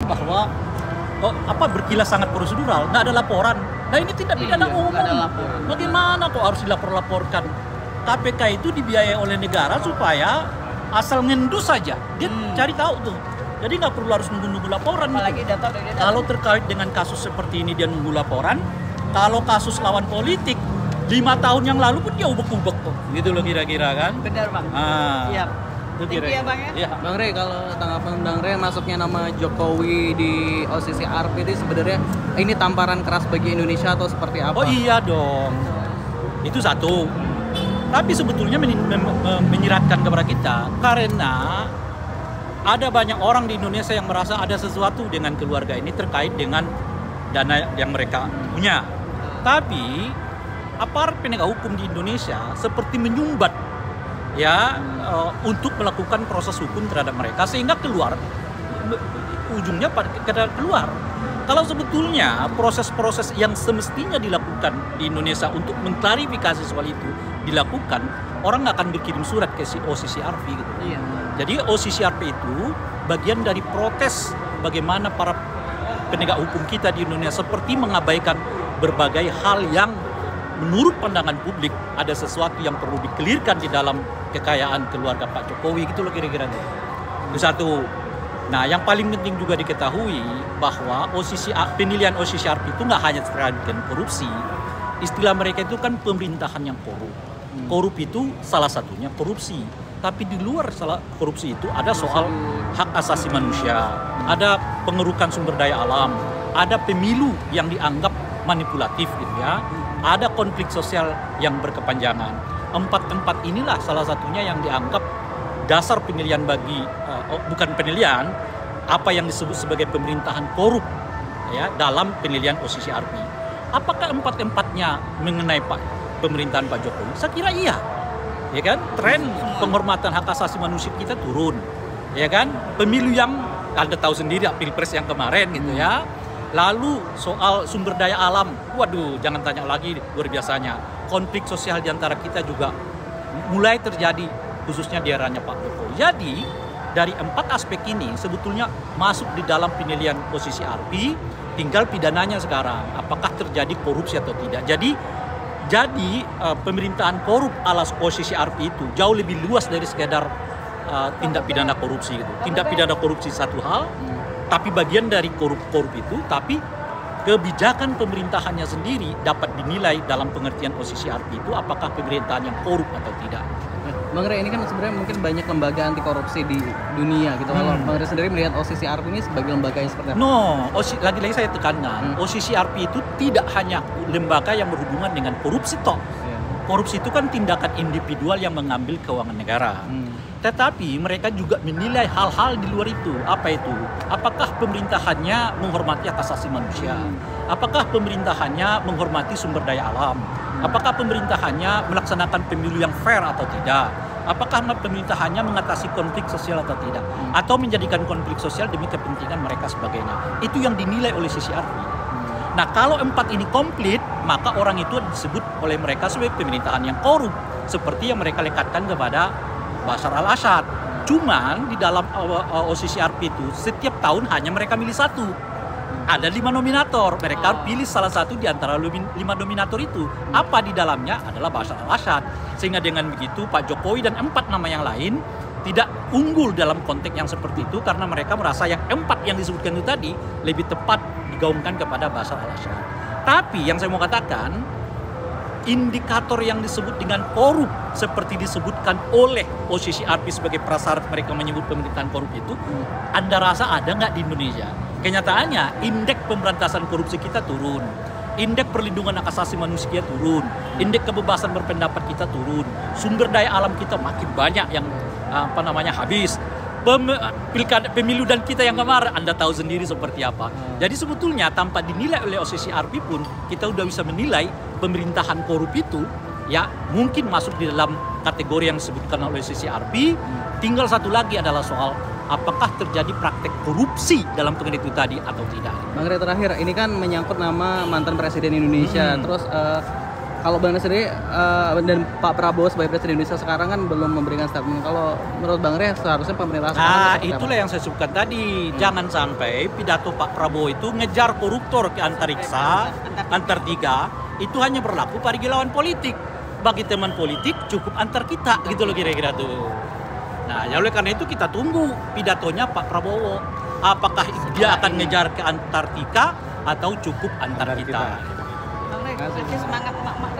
bahwa berkilas sangat prosedural, nggak ada laporan. Nah ini tindak pidana umum. Bagaimana kok harus dilapor-laporkan? KPK itu dibiayai oleh negara supaya asal ngendus saja dia cari tahu tuh. Jadi nggak perlu harus nunggu-nunggu laporan. Apalagi gitu. data. Kalau terkait dengan kasus seperti ini dia nunggu laporan. Kalau kasus lawan politik 5 tahun yang lalu pun dia ubek-ubek kok. Gitu loh kira-kira kan. Benar Bang. Siap. Thank you ya Bang ya. Ya, Bang Rey, kalau tanggapan Bang Rey masuknya nama Jokowi di OCC ARP itu sebenarnya ini tamparan keras bagi Indonesia atau seperti apa? Oh iya dong. Itu satu. Tapi sebetulnya menyiratkan kepada kita karena ada banyak orang di Indonesia yang merasa ada sesuatu dengan keluarga ini terkait dengan dana yang mereka punya. Tapi aparat penegak hukum di Indonesia seperti menyumbat untuk melakukan proses hukum terhadap mereka sehingga ujungnya keluar. Kalau sebetulnya proses-proses yang semestinya dilakukan di Indonesia untuk mengklarifikasi soal itu dilakukan, orang nggak akan berkirim surat ke OCCRP gitu. Iya. Jadi OCCRP itu bagian dari protes bagaimana para penegak hukum kita di Indonesia seperti mengabaikan berbagai hal yang menurut pandangan publik ada sesuatu yang perlu dikelirkan di dalam kekayaan keluarga Pak Jokowi gitu loh kira-kira. Itu satu. Nah yang paling penting juga diketahui bahwa penilaian OCCRP itu nggak hanya terkait dengan korupsi. Istilah mereka itu kan pemerintahan yang korup. Korup itu salah satunya korupsi. Tapi di luar korupsi itu ada soal hak asasi manusia, ada pengerukan sumber daya alam, ada pemilu yang dianggap manipulatif gitu ya, ada konflik sosial yang berkepanjangan. Empat inilah salah satunya yang dianggap dasar penilaian bukan penilaian, apa yang disebut sebagai pemerintahan korup ya dalam penilaian OCCRP. Apakah empat-empatnya mengenai pemerintahan Pak Jokowi? Saya kira iya. Ya kan? Tren penghormatan hak asasi manusia kita turun. Ya kan? Pemilu yang Anda tahu sendiri Pilpres yang kemarin gitu ya. Lalu soal sumber daya alam, waduh jangan tanya lagi luar biasanya. Konflik sosial di antara kita juga mulai terjadi khususnya di eranya Pak Jokowi. Jadi dari 4 aspek ini sebetulnya masuk di dalam penilaian posisi RP, tinggal pidananya sekarang. Apakah terjadi korupsi atau tidak. Jadi pemerintahan korup ala posisi RP itu jauh lebih luas dari sekedar tindak pidana korupsi gitu. Tindak pidana korupsi satu hal, tapi bagian dari korup itu, tapi kebijakan pemerintahannya sendiri dapat dinilai dalam pengertian posisi RP itu apakah pemerintahan yang korup atau tidak. Bang Rey, ini kan sebenarnya mungkin banyak lembaga anti korupsi di dunia gitu. Kalau Bang Rey sendiri melihat OCCRP ini sebagai lembaga yang seperti apa? Lagi-lagi saya tekankan, OCCRP itu tidak hanya lembaga yang berhubungan dengan korupsi toh. Korupsi itu kan tindakan individual yang mengambil keuangan negara. Tetapi mereka juga menilai hal-hal di luar itu. Apa itu? Apakah pemerintahannya menghormati hak asasi manusia? Apakah pemerintahannya menghormati sumber daya alam? Apakah pemerintahannya melaksanakan pemilu yang fair atau tidak? Apakah pemerintahannya mengatasi konflik sosial atau tidak? Atau menjadikan konflik sosial demi kepentingan mereka sebagainya? Itu yang dinilai oleh CCRP. Nah kalau 4 ini komplit, maka orang itu disebut oleh mereka sebagai pemerintahan yang korup. Seperti yang mereka lekatkan kepada Bashar al-Assad. Cuman di dalam OCCRP itu setiap tahun hanya mereka milih satu. Ada 5 nominator, mereka pilih salah satu di antara 5 nominator itu. Apa di dalamnya adalah Bashar al-Assad. Sehingga dengan begitu Pak Jokowi dan 4 nama yang lain tidak unggul dalam konteks yang seperti itu karena mereka merasa yang 4 yang disebutkan itu tadi lebih tepat digaungkan kepada Bashar al-Assad. Tapi yang saya mau katakan, indikator yang disebut dengan korup seperti disebutkan oleh OCCRP sebagai prasyarat mereka menyebut pemerintahan korup itu, Anda rasa ada nggak di Indonesia? Kenyataannya indeks pemberantasan korupsi kita turun, indeks perlindungan hak asasi manusia turun, indeks kebebasan berpendapat kita turun, sumber daya alam kita makin banyak yang habis. Pemilu dan kita yang kemarin Anda tahu sendiri seperti apa. Jadi sebetulnya tanpa dinilai oleh OCCRP pun kita udah bisa menilai pemerintahan korup itu ya mungkin masuk di dalam kategori yang disebutkan oleh OCCRP. Tinggal satu lagi adalah soal apakah terjadi praktek korupsi dalam pengertian itu tadi atau tidak. Bang Rey, terakhir ini kan menyangkut nama mantan presiden Indonesia. Terus Kalau Bang Rey sendiri dan Pak Prabowo sebagai Presiden Indonesia sekarang kan belum memberikan statement. Kalau menurut Bang Rey seharusnya pemerintah sekarang itulah yang saya sebutkan tadi. Jangan sampai pidato Pak Prabowo itu ngejar koruptor ke antariksa, Antartika, itu hanya berlaku pada lawan politik. Bagi teman politik cukup antar kita, gitu loh kira-kira tuh. Nah, ya oleh karena itu kita tunggu pidatonya Pak Prabowo. Apakah dia akan ngejar ke Antartika atau cukup antar kita? Bang Rey, semangat emak-emak